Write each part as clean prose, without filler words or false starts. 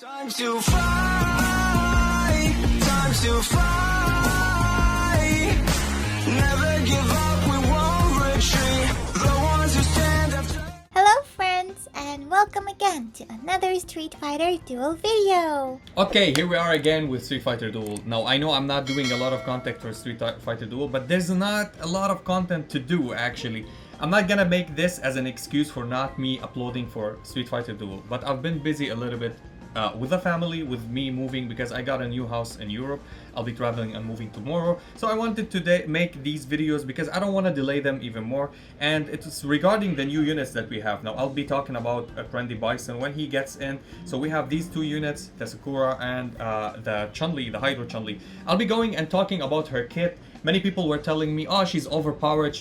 Time to fly, time to fly. Never give up, we won't retreat. The ones who stand up. Hello friends, and welcome again to another Street Fighter Duel video. Okay, here we are again with Street Fighter Duel. Now, I know I'm not doing a lot of content for Street Fighter Duel, but there's not a lot of content to do, actually. I'm not gonna make this as an excuse for not me uploading for Street Fighter Duel, but I've been busy a little bit with the family, with me moving, because I got a new house in Europe. I'll be traveling and moving tomorrow, so I wanted to make these videos because I don't want to delay them even more. And it's regarding the new units that we have. Now I'll be talking about Trendy Bison when he gets in. So we have these two units, the Sakura and the Chun-Li, the Hydro Chun-Li. I'll be going and talking about her kit. Many people were telling me, oh, she's overpowered,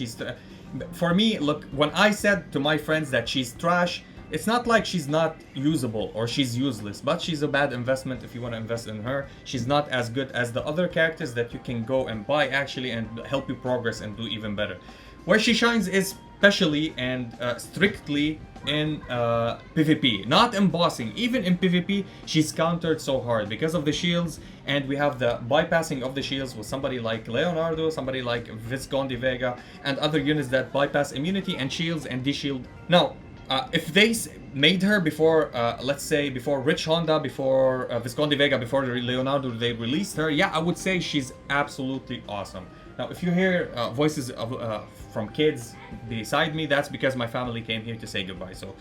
for me, look, when I said to my friends that she's trash, it's not like she's not usable or she's useless, but she's a bad investment if you want to invest in her. She's not as good as the other characters that you can go and buy actually and help you progress and do even better. Where she shines is specially and strictly in PvP, not in bossing. Even in PvP, she's countered so hard because of the shields, and we have the bypassing of the shields with somebody like Leonardo, somebody like Visconti Vega, and other units that bypass immunity and shields and de-shield. Now, if they made her before, let's say before Rich Honda, before Visconti Vega, before Leonardo, they released her, yeah, I would say she's absolutely awesome. Now, if you hear voices from kids beside me, that's because my family came here to say goodbye, so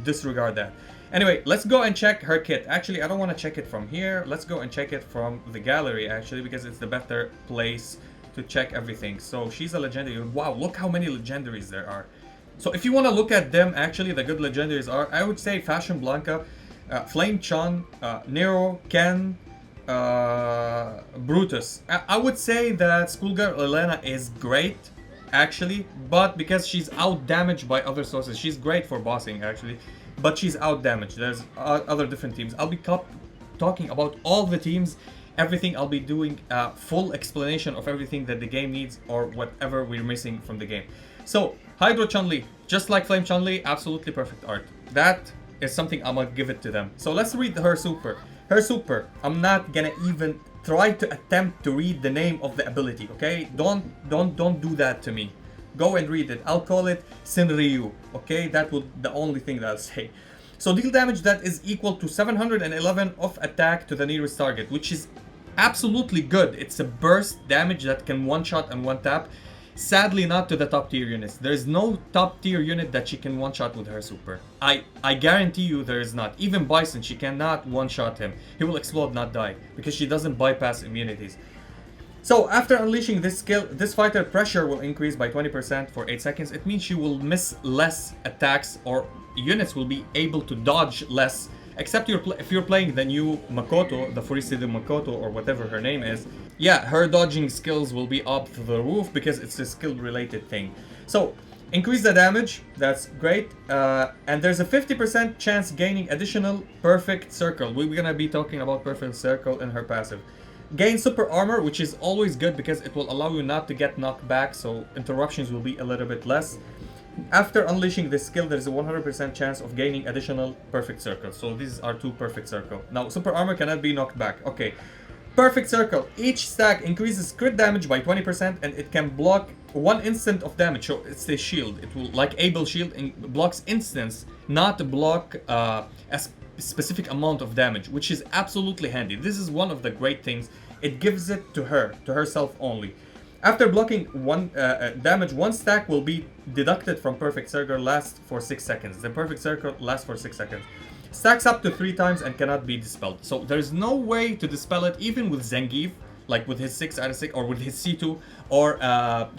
disregard that. Anyway, let's go and check her kit. Actually, I don't want to check it from here. Let's go and check it from the gallery, actually, because it's the better place to check everything. So she's a legendary. Wow, look how many legendaries there are. So if you want to look at them, actually, the good legendaries are, I would say, Fashion Blanca, Flame Chun, Nero, Ken, Brutus. I would say that Schoolgirl Elena is great, actually, but because she's out-damaged by other sources. She's great for bossing, actually, but she's out-damaged. There's other different teams. I'll be talking about all the teams, everything. I'll be doing a full explanation of everything that the game needs or whatever we're missing from the game. So, Hydro Chun-Li, just like Flame Chun-Li, absolutely perfect art. That is something I'm gonna give it to them. So let's read her super. Her super, I'm not gonna even try to attempt to read the name of the ability, okay? Don't do that to me. Go and read it. I'll call it Senryu, okay? That would the only thing that I'll say. So deal damage that is equal to 711 of attack to the nearest target, which is absolutely good. It's a burst damage that can one-shot and one-tap. Sadly, not to the top tier units. There is no top tier unit that she can one-shot with her super. I guarantee you there is not. Even Bison, she cannot one-shot him. He will explode, not die, because she doesn't bypass immunities. So after unleashing this skill, this fighter pressure will increase by 20% for 8 seconds. It means she will miss less attacks, or units will be able to dodge less. Except if you're playing the new Makoto, the Furisidu Makoto, or whatever her name is, yeah, her dodging skills will be up to the roof because it's a skill-related thing. So, increase the damage, that's great, and there's a 50% chance gaining additional Perfect Circle. We're gonna be talking about Perfect Circle in her passive. Gain Super Armor, which is always good because it will allow you not to get knocked back, so interruptions will be a little bit less. After unleashing this skill, there is a 100% chance of gaining additional Perfect Circle. So these are two Perfect Circle. Now, Super Armor cannot be knocked back. Okay. Perfect Circle. Each stack increases crit damage by 20% and it can block one instant of damage. So it's a shield. It will, like Able Shield, blocks instants, not block a specific amount of damage, which is absolutely handy. This is one of the great things. It gives it to her, to herself only. After blocking one damage, one stack will be deducted from Perfect Circle, lasts for 6 seconds. The Perfect Circle lasts for 6 seconds. Stacks up to 3 times and cannot be dispelled. So there's no way to dispel it, even with Zangief, like with his 6 out of 6, or with his C2, or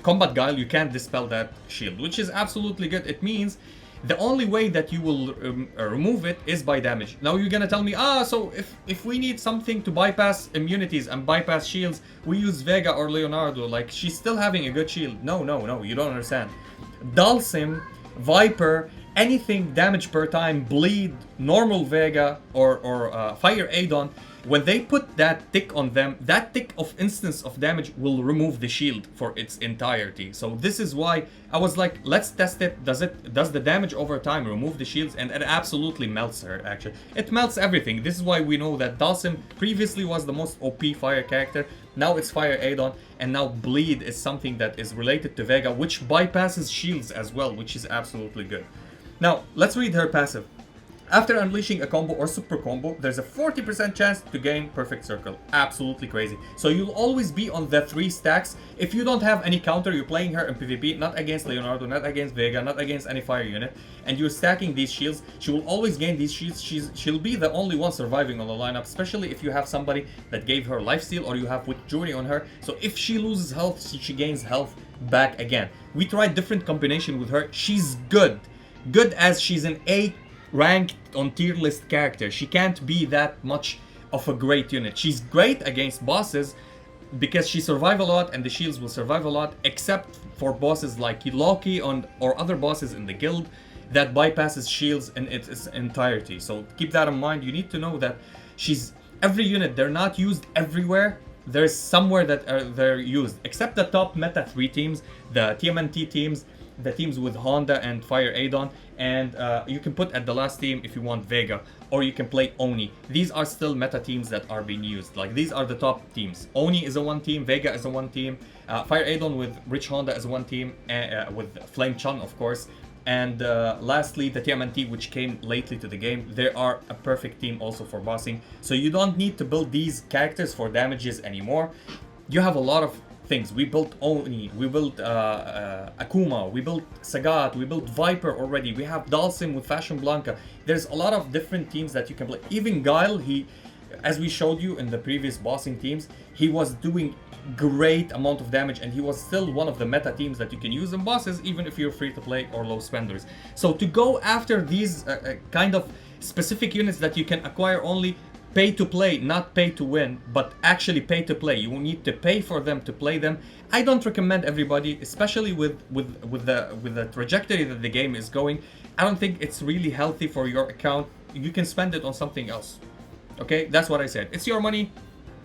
Combat Guile, you can't dispel that shield, which is absolutely good. It means the only way that you will remove it is by damage. Now you're gonna tell me, so if we need something to bypass immunities and bypass shields, we use Vega or Leonardo. Like, she's still having a good shield. No, you don't understand. Dhalsim, Viper, anything damage per time, bleed, normal Vega, or fire Adon, when they put that tick on them, that tick of instance of damage will remove the shield for its entirety. So this is why I was like, let's test it. Does the damage over time remove the shields? And it absolutely melts her, actually. It melts everything. This is why we know that Dhalsim previously was the most OP fire character. Now it's Fire Adon, and now Bleed is something that is related to Vega, which bypasses shields as well, which is absolutely good. Now, let's read her passive. After unleashing a combo or super combo, there's a 40% chance to gain Perfect Circle. Absolutely crazy. So you'll always be on the 3 stacks. If you don't have any counter, you're playing her in PvP, not against Leonardo, not against Vega, not against any fire unit, and you're stacking these shields, she will always gain these shields. She'll be the only one surviving on the lineup, especially if you have somebody that gave her lifesteal or you have with Jury on her. So if she loses health, she gains health back again. We tried different combination with her. She's good. Good as she's an A ranked on tier list character. She can't be that much of a great unit. She's great against bosses because she survives a lot and the shields will survive a lot, except for bosses like Loki or other bosses in the guild that bypasses shields in its entirety. So keep that in mind. You need to know that every unit, they're not used everywhere. There's somewhere that they're used, except the top meta 3 teams, the TMNT teams, the teams with Honda and Fire Adon, and you can put at the last team if you want Vega, or you can play Oni. These are still meta teams that are being used. Like, these are the top teams. Oni is a 1 team, Vega is a 1 team, Fire Adon with Rich Honda is a 1 team, with Flame Chun, of course, and lastly the TMNT, which came lately to the game. They are a perfect team also for bossing, so you don't need to build these characters for damages anymore. You have a lot of things. We built Oni, we built Akuma, we built Sagat, we built Viper already. We have Dhalsim with Fashion Blanca. There's a lot of different teams that you can play. Even Guile, as we showed you in the previous bossing teams, he was doing great amount of damage, and he was still one of the meta teams that you can use in bosses, even if you're free to play or low spenders. So to go after these kind of specific units that you can acquire only pay to play, not pay to win, but actually pay to play. You will need to pay for them to play them. I don't recommend everybody, especially with the trajectory that the game is going. I don't think it's really healthy for your account. You can spend it on something else. Okay, that's what I said. It's your money.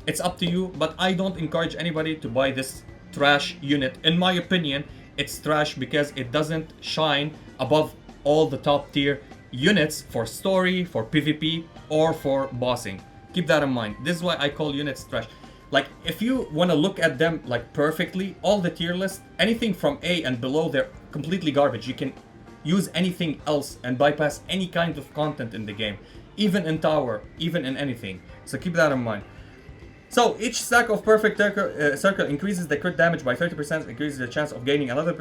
It's up to you, but I don't encourage anybody to buy this trash unit. In my opinion, it's trash because it doesn't shine above all the top tier units for story, for PvP, or for bossing. Keep that in mind. This is why I call units trash. Like, if you want to look at them like perfectly, all the tier list, anything from A and below, they're completely garbage. You can use anything else and bypass any kind of content in the game, even in tower, even in anything. So keep that in mind. So each stack of perfect circle increases the crit damage by 30%, increases the chance of gaining another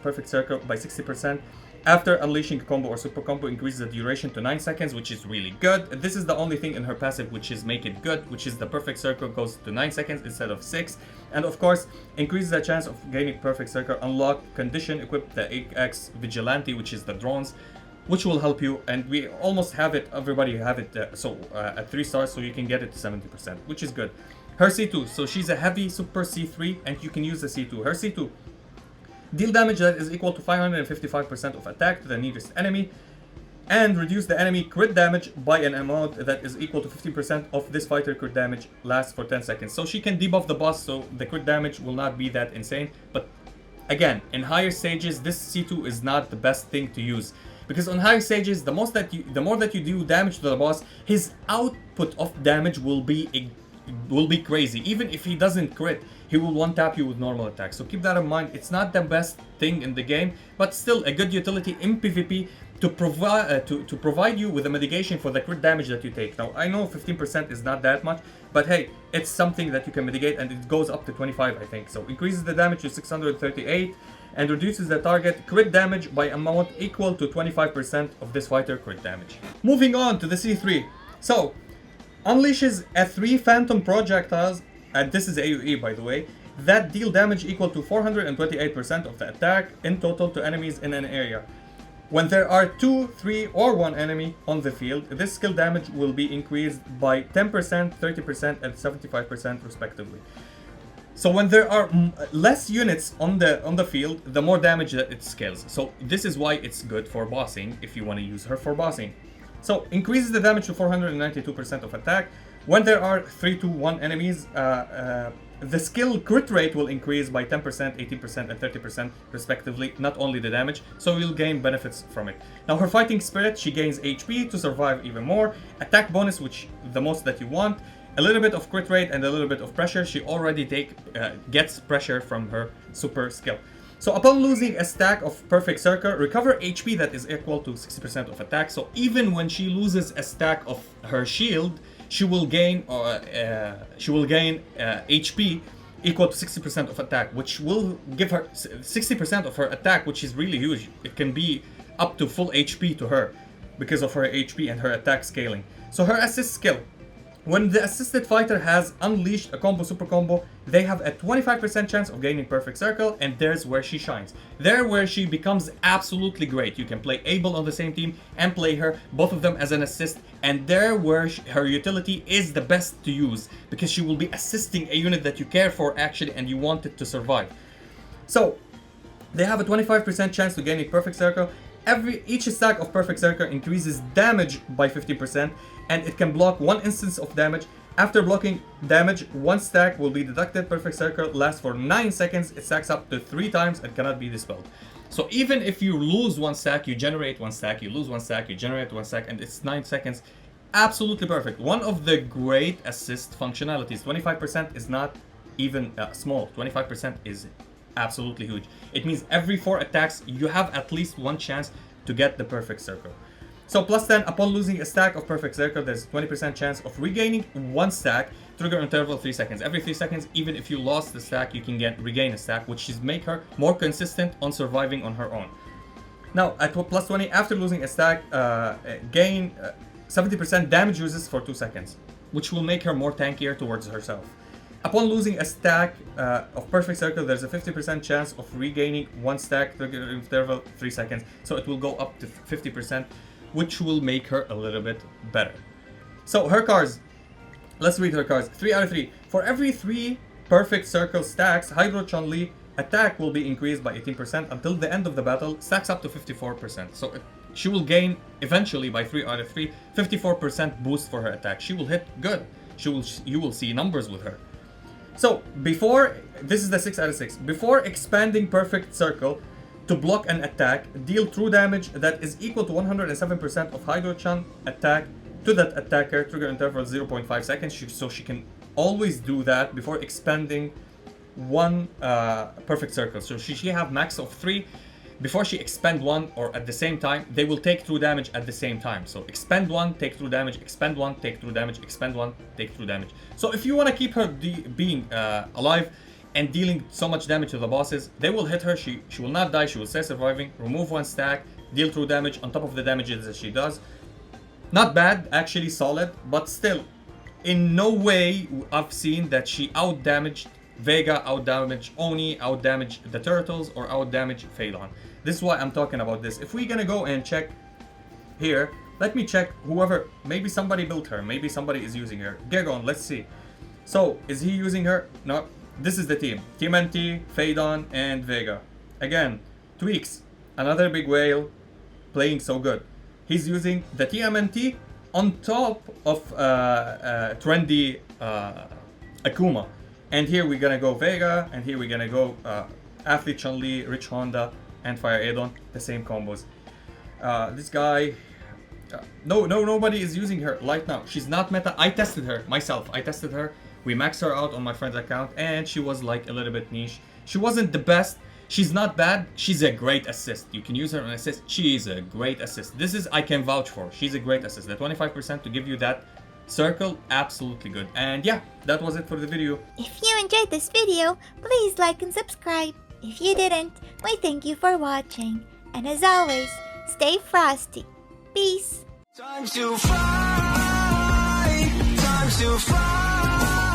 perfect circle by 60%. After unleashing a combo or super combo, increases the duration to 9 seconds, which is really good. This is the only thing in her passive which is make it good, which is the perfect circle goes to 9 seconds instead of 6. And of course, increases the chance of gaining perfect circle. Unlock condition, equip the X Vigilante, which is the drones, which will help you. And we almost have it, everybody have it at 3 stars, so you can get it to 70%, which is good. Her C2, so she's a heavy super C3, and you can use the C2. Her C2, deal damage that is equal to 555% of attack to the nearest enemy, and reduce the enemy crit damage by an amount that is equal to 15% of this fighter crit damage, lasts for 10 seconds. So she can debuff the boss, so the crit damage will not be that insane. But again, in higher stages, this C2 is not the best thing to use, because on higher stages, the more that you do damage to the boss, his output of damage will be crazy. Even if he doesn't crit, he will one-tap you with normal attacks. So keep that in mind. It's not the best thing in the game, but still a good utility in PvP to provide you with a mitigation for the crit damage that you take. Now, I know 15% is not that much, but hey, it's something that you can mitigate, and it goes up to 25, I think. So increases the damage to 638 and reduces the target crit damage by amount equal to 25% of this fighter crit damage. Moving on to the C3. So unleashes a 3 phantom projectiles, and this is AoE by the way, that deal damage equal to 428% of the attack in total to enemies in an area. When there are 2, 3, or 1 enemy on the field, this skill damage will be increased by 10%, 30%, and 75% respectively. So when there are less units on the field, the more damage that it scales. So this is why it's good for bossing if you want to use her for bossing. So increases the damage to 492% of attack. When there are 3 to 1 enemies, the skill crit rate will increase by 10%, 18%, and 30% respectively, not only the damage, so you'll gain benefits from it. Now her fighting spirit, she gains HP to survive even more, attack bonus, which the most that you want, a little bit of crit rate and a little bit of pressure. She already gets pressure from her super skill. So upon losing a stack of perfect circle, recover HP that is equal to 60% of attack. So even when she loses a stack of her shield, she will gain HP equal to 60% of attack, which will give her 60% of her attack, which is really huge. It can be up to full HP to her because of her HP and her attack scaling. So her assist skill. When the assisted fighter has unleashed a combo, super combo, they have a 25% chance of gaining perfect circle, and there's where she shines. There where she becomes absolutely great. You can play Abel on the same team and play her, both of them as an assist, and there where her utility is the best to use, because she will be assisting a unit that you care for actually and you want it to survive. So they have a 25% chance to gain a perfect circle. Each stack of perfect circle increases damage by 50%, and it can block 1 instance of damage. After blocking damage, 1 stack will be deducted. Perfect circle lasts for 9 seconds. It stacks up to 3 times and cannot be dispelled. So even if you lose 1 stack, you generate 1 stack, you lose 1 stack, you generate 1 stack, and it's 9 seconds. Absolutely perfect. One of the great assist functionalities. 25% is not even small. 25% is absolutely huge. It means every 4 attacks, you have at least 1 chance to get the perfect circle. So plus 10, upon losing a stack of perfect circle, there's 20% chance of regaining 1 stack, trigger interval 3 seconds. Every 3 seconds, even if you lost the stack, you can regain a stack, which is make her more consistent on surviving on her own. Now, at plus 20, after losing a stack, gain 70% damage resist for 2 seconds, which will make her more tankier towards herself. Upon losing a stack of perfect circle, there's a 50% chance of regaining 1 stack, trigger interval 3 seconds, so it will go up to 50%, which will make her a little bit better. So her cards, let's read her cards. 3 out of 3. For every 3 perfect circle stacks, Hydro Chun-Li attack will be increased by 18% until the end of the battle, stacks up to 54%. So she will gain eventually by 3 out of 3, 54% boost for her attack. She will hit good. You will see numbers with her. So before, this is the 6 out of 6. Before expanding perfect circle to block an attack, deal true damage that is equal to 107% of Hydro-chan attack to that attacker, trigger interval 0.5 seconds, so she can always do that before expanding 1 perfect circle. So she have max of 3. Before she expend 1 or at the same time, they will take true damage at the same time. So expend 1, take true damage, expend 1, take true damage, expend 1, take true damage. So if you want to keep her being alive and dealing so much damage to the bosses, they will hit her, she will not die, she will stay surviving, remove 1 stack, deal true damage on top of the damages that she does. Not bad, actually solid, but still, in no way I've seen that she out-damaged Vega, out-damaged Oni, out-damaged the Turtles, or out-damaged Phaedon. This is why I'm talking about this. If we're gonna go and check here, let me check whoever, maybe somebody built her, maybe somebody is using her. Gegon, let's see. So, is he using her? No. This is the team. TMNT, Phaedon, and Vega. Again, tweaks. Another big whale playing so good. He's using the TMNT on top of trendy Akuma. And here we're gonna go Vega, and here we're gonna go Athlete Chun-Li, Rich Honda, and Fire Adon. The same combos. This guy... nobody is using her right now. She's not meta. I tested her myself. I tested her. We maxed her out on my friend's account, and she was like a little bit niche. She wasn't the best. She's not bad. She's a great assist. You can use her on assist. She's a great assist. This is, I can vouch for. She's a great assist. The 25% to give you that circle, absolutely good. And yeah, that was it for the video. If you enjoyed this video, please like and subscribe. If you didn't, we thank you for watching. And as always, stay frosty. Peace. Time to fight, time to fight.